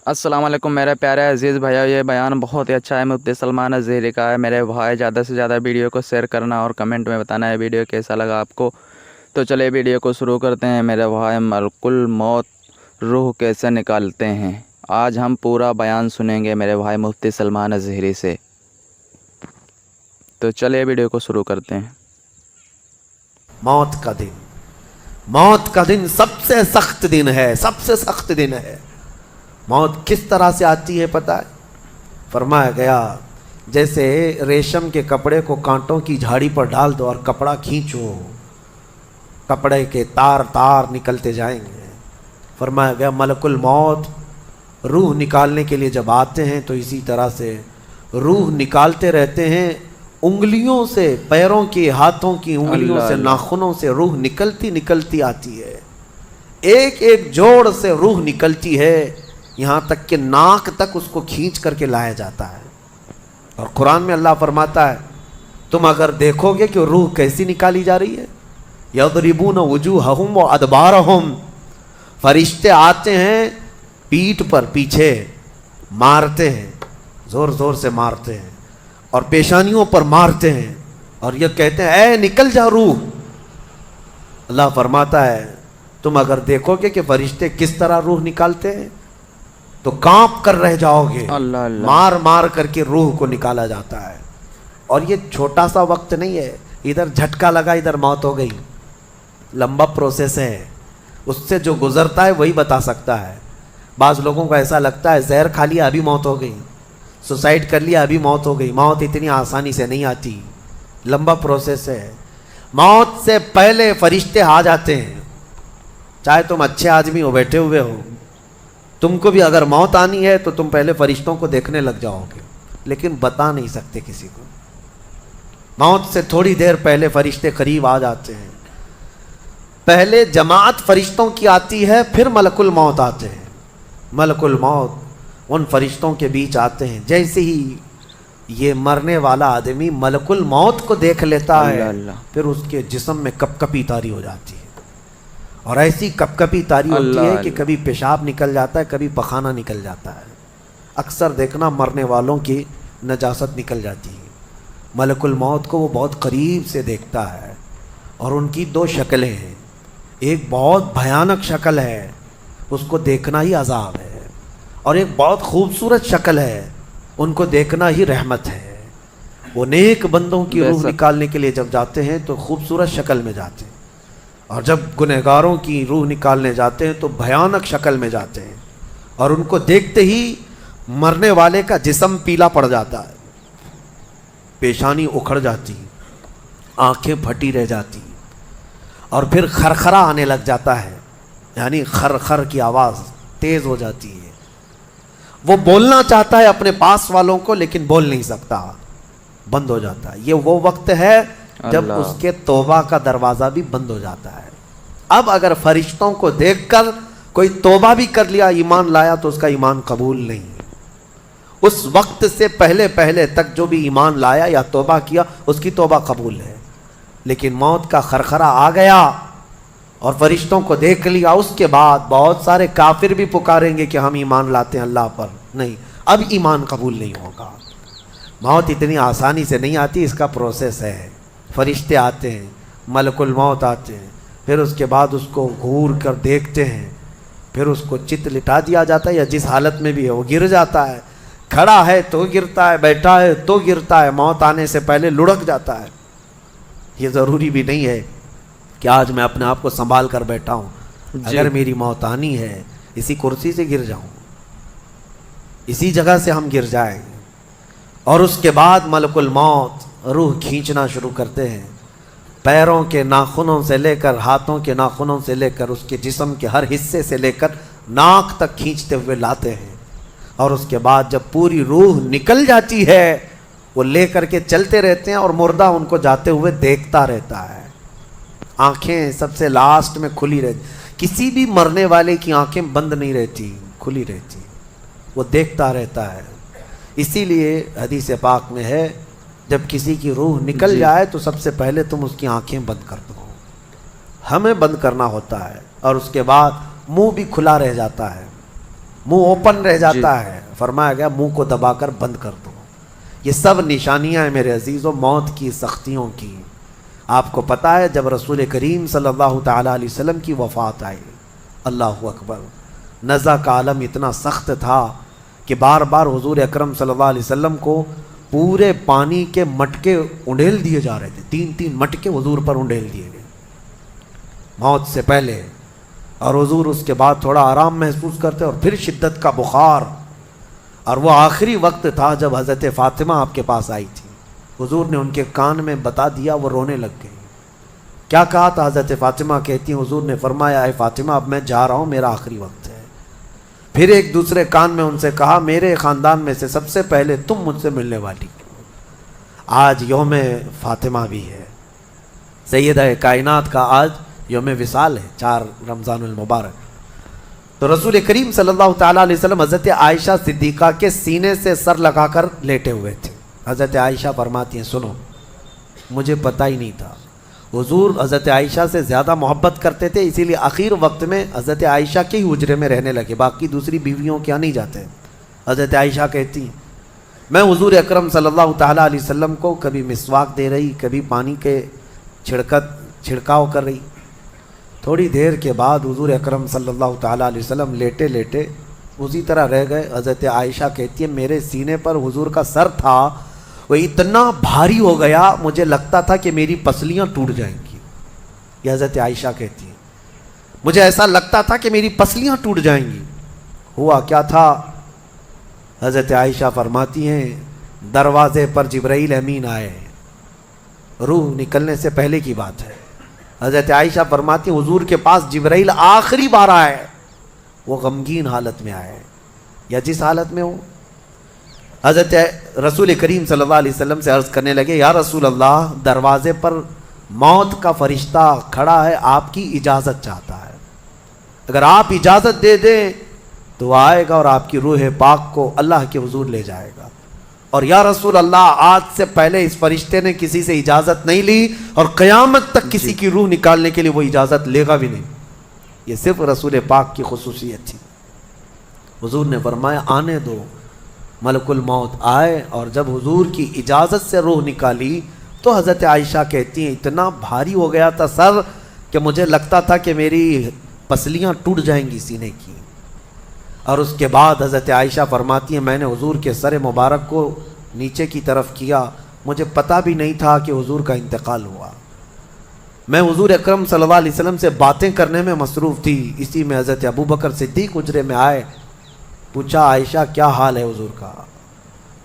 السلام علیکم میرے پیارے عزیز بھائیو، یہ بیان بہت ہی اچھا ہے، مفتی سلمان اظہری کا ہے۔ میرے بھائی زیادہ سے زیادہ ویڈیو کو شیئر کرنا اور کمنٹ میں بتانا ہے ویڈیو کیسا لگا آپ کو۔ تو چلے ویڈیو کو شروع کرتے ہیں۔ میرے بھائی، ملک الموت روح کیسے نکالتے ہیں، آج ہم پورا بیان سنیں گے میرے بھائی مفتی سلمان اظہری سے۔ تو چلے ویڈیو کو شروع کرتے ہیں۔ موت کا دن سب سے سخت دن ہے، سب سے سخت دن ہے۔ موت کس طرح سے آتی ہے پتہ ہے؟ فرمایا گیا جیسے ریشم کے کپڑے کو کانٹوں کی جھاڑی پر ڈال دو اور کپڑا کھینچو، کپڑے کے تار تار نکلتے جائیں گے۔ فرمایا گیا ملک الموت روح نکالنے کے لیے جب آتے ہیں تو اسی طرح سے روح نکالتے رہتے ہیں، انگلیوں سے، پیروں کی، ہاتھوں کی انگلیوں سے، ناخنوں سے روح نکلتی آتی ہے۔ ایک ایک جوڑ سے روح نکلتی ہے، یہاں تک کہ ناک تک اس کو کھینچ کر کے لایا جاتا ہے۔ اور قرآن میں اللہ فرماتا ہے تم اگر دیکھو گے کہ روح کیسی نکالی جا رہی ہے، یضربون وجوہہم وادبارہم، فرشتے آتے ہیں پیٹھ پر، پیچھے مارتے ہیں، زور زور سے مارتے ہیں اور پیشانیوں پر مارتے ہیں اور یہ کہتے ہیں اے نکل جا روح۔ اللہ فرماتا ہے تم اگر دیکھو گے کہ فرشتے کس طرح روح نکالتے ہیں تو کانپ کر رہ جاؤ گے۔ مار مار کر کے روح کو نکالا جاتا ہے۔ اور یہ چھوٹا سا وقت نہیں ہے، ادھر جھٹکا لگا ادھر موت ہو گئی، لمبا پروسیس ہے۔ اس سے جو گزرتا ہے وہی بتا سکتا ہے۔ بعض لوگوں کو ایسا لگتا ہے زہر کھا لیا ابھی موت ہو گئی، سوسائڈ کر لیا ابھی موت ہو گئی۔ موت اتنی آسانی سے نہیں آتی، لمبا پروسیس ہے۔ موت سے پہلے فرشتے آ جاتے ہیں، چاہے تم اچھے آدمی ہو، بیٹھے ہوئے ہو، تم کو بھی اگر موت آنی ہے تو تم پہلے فرشتوں کو دیکھنے لگ جاؤ گے، لیکن بتا نہیں سکتے کسی کو۔ موت سے تھوڑی دیر پہلے فرشتے قریب آ جاتے ہیں۔ پہلے جماعت فرشتوں کی آتی ہے، پھر ملک الموت آتے ہیں۔ ملک الموت ان فرشتوں کے بیچ آتے ہیں۔ جیسے ہی یہ مرنے والا آدمی ملک الموت کو دیکھ لیتا ہے، پھر اس کے جسم میں کپ کپی طاری ہو جاتی ہے، اور ایسی کپ کپی طاری ہوتی ہے کہ کبھی پیشاب نکل جاتا ہے، کبھی پخانہ نکل جاتا ہے۔ اکثر دیکھنا مرنے والوں کی نجاست نکل جاتی ہے۔ ملک الموت کو وہ بہت قریب سے دیکھتا ہے، اور ان کی دو شکلیں ہیں۔ ایک بہت بھیانک شکل ہے، اس کو دیکھنا ہی عذاب ہے، اور ایک بہت خوبصورت شکل ہے، ان کو دیکھنا ہی رحمت ہے۔ وہ نیک بندوں کی روح نکالنے کے لیے جب جاتے ہیں تو خوبصورت شکل میں جاتے ہیں، اور جب گنہگاروں کی روح نکالنے جاتے ہیں تو بھیانک شکل میں جاتے ہیں، اور ان کو دیکھتے ہی مرنے والے کا جسم پیلا پڑ جاتا ہے، پیشانی اکھڑ جاتی، آنکھیں پھٹی رہ جاتی، اور پھر خرخرا آنے لگ جاتا ہے، یعنی خر کی آواز تیز ہو جاتی ہے۔ وہ بولنا چاہتا ہے اپنے پاس والوں کو، لیکن بول نہیں سکتا، بند ہو جاتا ہے۔ یہ وہ وقت ہے جب اس کے توبہ کا دروازہ بھی بند ہو جاتا ہے۔ اب اگر فرشتوں کو دیکھ کر کوئی توبہ بھی کر لیا، ایمان لایا، تو اس کا ایمان قبول نہیں۔ اس وقت سے پہلے تک جو بھی ایمان لایا یا توبہ کیا، اس کی توبہ قبول ہے۔ لیکن موت کا خرخرا آ گیا اور فرشتوں کو دیکھ لیا، اس کے بعد بہت سارے کافر بھی پکاریں گے کہ ہم ایمان لاتے ہیں اللہ پر، نہیں، اب ایمان قبول نہیں ہوگا۔ موت اتنی آسانی سے نہیں آتی، اس کا پروسیس ہے۔ فرشتے آتے ہیں، ملک الموت آتے ہیں، پھر اس کے بعد اس کو گھور کر دیکھتے ہیں، پھر اس کو چت لٹا دیا جاتا ہے، یا جس حالت میں بھی ہے وہ گر جاتا ہے، کھڑا ہے تو گرتا ہے، بیٹھا ہے تو گرتا ہے، موت آنے سے پہلے لڑک جاتا ہے۔ یہ ضروری بھی نہیں ہے کہ آج میں اپنے آپ کو سنبھال کر بیٹھا ہوں، اگر میری موت آنی ہے اسی کرسی سے گر جاؤں، اسی جگہ سے ہم گر جائیں۔ اور اس کے بعد ملک الموت روح کھینچنا شروع کرتے ہیں، پیروں کے ناخنوں سے لے کر، ہاتھوں کے ناخنوں سے لے کر، اس کے جسم کے ہر حصے سے لے کر ناک تک کھینچتے ہوئے لاتے ہیں۔ اور اس کے بعد جب پوری روح نکل جاتی ہے، وہ لے کر کے چلتے رہتے ہیں، اور مردہ ان کو جاتے ہوئے دیکھتا رہتا ہے۔ آنکھیں سب سے لاسٹ میں کھلی رہتی، کسی بھی مرنے والے کی آنکھیں بند نہیں رہتی، کھلی رہتی، وہ دیکھتا رہتا ہے۔ اسی لیے حدیث پاک میں ہے جب کسی کی روح نکل جائے تو سب سے پہلے تم اس کی آنکھیں بند کر دو، ہمیں بند کرنا ہوتا ہے، اور اس کے بعد منہ بھی کھلا رہ جاتا ہے، منہ اوپن رہ جاتا ہے، فرمایا گیا منہ کو دبا کر بند کر دو۔ یہ سب نشانیاں ہیں میرے عزیزوں موت کی سختیوں کی۔ آپ کو پتہ ہے جب رسول کریم صلی اللہ تعالیٰ علیہ وسلم کی وفات آئی، اللہ اکبر، نزع کا عالم اتنا سخت تھا کہ بار بار حضور اکرم صلی اللہ علیہ وسلم کو پورے پانی کے مٹکے انڈیل دیے جا رہے تھے، 3 مٹکے حضور پر انڈیل دیے گئے موت سے پہلے، اور حضور اس کے بعد تھوڑا آرام محسوس کرتے اور پھر شدت کا بخار۔ اور وہ آخری وقت تھا جب حضرت فاطمہ آپ کے پاس آئی تھی، حضور نے ان کے کان میں بتا دیا، وہ رونے لگ گئی۔ کیا کہا تھا حضرت فاطمہ کہتی ہیں، حضور نے فرمایا اے فاطمہ اب میں جا رہا ہوں، میرا آخری وقت ہے۔ پھر ایک دوسرے کان میں ان سے کہا میرے خاندان میں سے سب سے پہلے تم مجھ سے ملنے والی۔ آج یوم فاطمہ بھی ہے، سیدہ کائنات کا آج یوم وصال ہے، 4 رمضان المبارک۔ تو رسول کریم صلی اللہ تعالیٰ علیہ وسلم حضرت عائشہ صدیقہ کے سینے سے سر لگا کر لیٹے ہوئے تھے۔ حضرت عائشہ فرماتی ہیں سنو مجھے پتہ ہی نہیں تھا، حضور حضرت عائشہ سے زیادہ محبت کرتے تھے، اسی لیے آخر وقت میں حضرت عائشہ کے ہی حجرے میں رہنے لگے، باقی دوسری بیویوں کیا نہیں جاتے۔ حضرت عائشہ کہتی ہیں میں حضور اکرم صلی اللہ تعالیٰ علیہ وسلم کو کبھی مسواک دے رہی، کبھی پانی کے چھڑکاؤ کر رہی۔ تھوڑی دیر کے بعد حضور اکرم صلی اللہ تعالیٰ علیہ وسلم لیٹے لیٹے اسی طرح رہ گئے۔ حضرت عائشہ کہتی ہے میرے سینے پر حضور کا سر تھا، وہ اتنا بھاری ہو گیا مجھے لگتا تھا کہ میری پسلیاں ٹوٹ جائیں گی۔ یہ حضرت عائشہ کہتی ہیں مجھے ایسا لگتا تھا کہ میری پسلیاں ٹوٹ جائیں گی۔ ہوا کیا تھا؟ حضرت عائشہ فرماتی ہیں دروازے پر جبرائیل امین آئے، روح نکلنے سے پہلے کی بات ہے۔ حضرت عائشہ فرماتی ہیں حضور کے پاس جبرائیل آخری بار آئے، وہ غمگین حالت میں آئے یا جس حالت میں ہو، حضرت رسول کریم صلی اللہ علیہ وسلم سے عرض کرنے لگے یا رسول اللہ دروازے پر موت کا فرشتہ کھڑا ہے، آپ کی اجازت چاہتا ہے، اگر آپ اجازت دے دیں تو وہ آئے گا اور آپ کی روح پاک کو اللہ کے حضور لے جائے گا۔ اور یا رسول اللہ آج سے پہلے اس فرشتے نے کسی سے اجازت نہیں لی اور قیامت تک کسی کی روح نکالنے کے لیے وہ اجازت لے گا بھی نہیں، یہ صرف رسول پاک کی خصوصیت تھی۔ حضور نے فرمایا آنے دو، ملک الموت آئے، اور جب حضور کی اجازت سے روح نکالی تو حضرت عائشہ کہتی ہیں اتنا بھاری ہو گیا تھا سر کہ مجھے لگتا تھا کہ میری پسلیاں ٹوٹ جائیں گی سینے کی۔ اور اس کے بعد حضرت عائشہ فرماتی ہیں میں نے حضور کے سر مبارک کو نیچے کی طرف کیا، مجھے پتہ بھی نہیں تھا کہ حضور کا انتقال ہوا، میں حضور اکرم صلی اللہ علیہ وسلم سے باتیں کرنے میں مصروف تھی، اسی میں حضرت ابو بکر صدیق حجرے میں آئے، پوچھا عائشہ کیا حال ہے حضور کا؟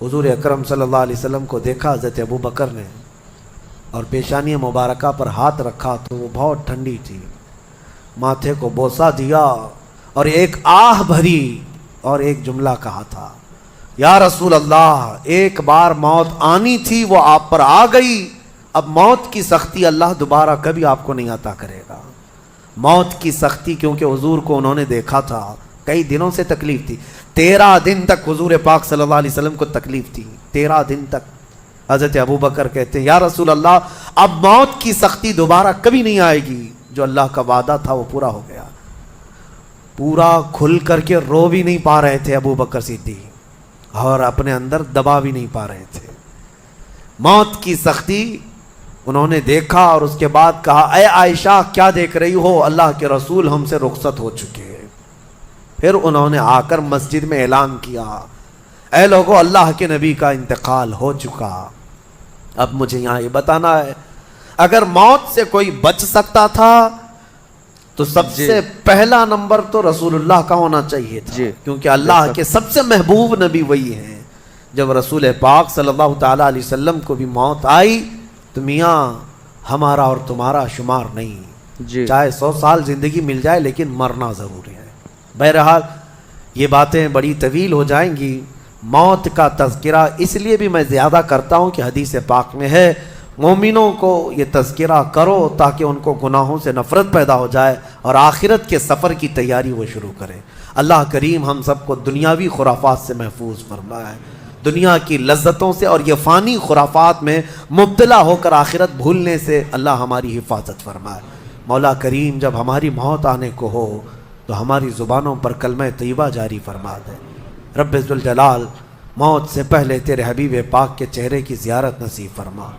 حضور اکرم صلی اللہ علیہ وسلم کو دیکھا حضرت ابو بکر نے اور پیشانی مبارکہ پر ہاتھ رکھا تو وہ بہت ٹھنڈی تھی، ماتھے کو بوسہ دیا اور ایک آہ بھری اور ایک جملہ کہا تھا یا رسول اللہ ایک بار موت آنی تھی وہ آپ پر آ گئی، اب موت کی سختی اللہ دوبارہ کبھی آپ کو نہیں عطا کرے گا۔ موت کی سختی کیونکہ حضور کو انہوں نے دیکھا تھا، کئی دنوں سے تکلیف تھی، 13 دن تک حضور پاک صلی اللہ علیہ وسلم کو تکلیف تھی، 13 دن تک۔ حضرت ابو بکر کہتے ہیں یا رسول اللہ اب موت کی سختی دوبارہ کبھی نہیں آئے گی، جو اللہ کا وعدہ تھا وہ پورا ہو گیا۔ پورا کھل کر کے رو بھی نہیں پا رہے تھے ابو بکر صدیق اور اپنے اندر دبا بھی نہیں پا رہے تھے۔ موت کی سختی انہوں نے دیکھا اور اس کے بعد کہا اے عائشہ کیا دیکھ رہی ہو، اللہ کے رسول ہم سے رخصت ہو چکے۔ پھر انہوں نے آ کر مسجد میں اعلان کیا اے لوگو اللہ کے نبی کا انتقال ہو چکا۔ اب مجھے یہاں یہ بتانا ہے اگر موت سے کوئی بچ سکتا تھا تو سب سے پہلا نمبر تو رسول اللہ کا ہونا چاہیے تھا، کیونکہ اللہ کے سب سے محبوب نبی وہی ہیں۔ جب رسول پاک صلی اللہ تعالیٰ علیہ وسلم کو بھی موت آئی تو میاں ہمارا اور تمہارا شمار نہیں، چاہے 100 سال زندگی مل جائے لیکن مرنا ضروری ہے۔ بہرحال یہ باتیں بڑی طویل ہو جائیں گی، موت کا تذکرہ اس لیے بھی میں زیادہ کرتا ہوں کہ حدیث پاک میں ہے مومنوں کو یہ تذکرہ کرو تاکہ ان کو گناہوں سے نفرت پیدا ہو جائے اور آخرت کے سفر کی تیاری وہ شروع کریں۔ اللہ کریم ہم سب کو دنیاوی خرافات سے محفوظ فرمائے، دنیا کی لذتوں سے اور یہ فانی خرافات میں مبتلا ہو کر آخرت بھولنے سے اللہ ہماری حفاظت فرمائے۔ مولا کریم جب ہماری موت آنے کو ہو تو ہماری زبانوں پر کلمہ طیبہ جاری فرما دے۔ رب ذوالجلال موت سے پہلے تیرے حبیب پاک کے چہرے کی زیارت نصیب فرما۔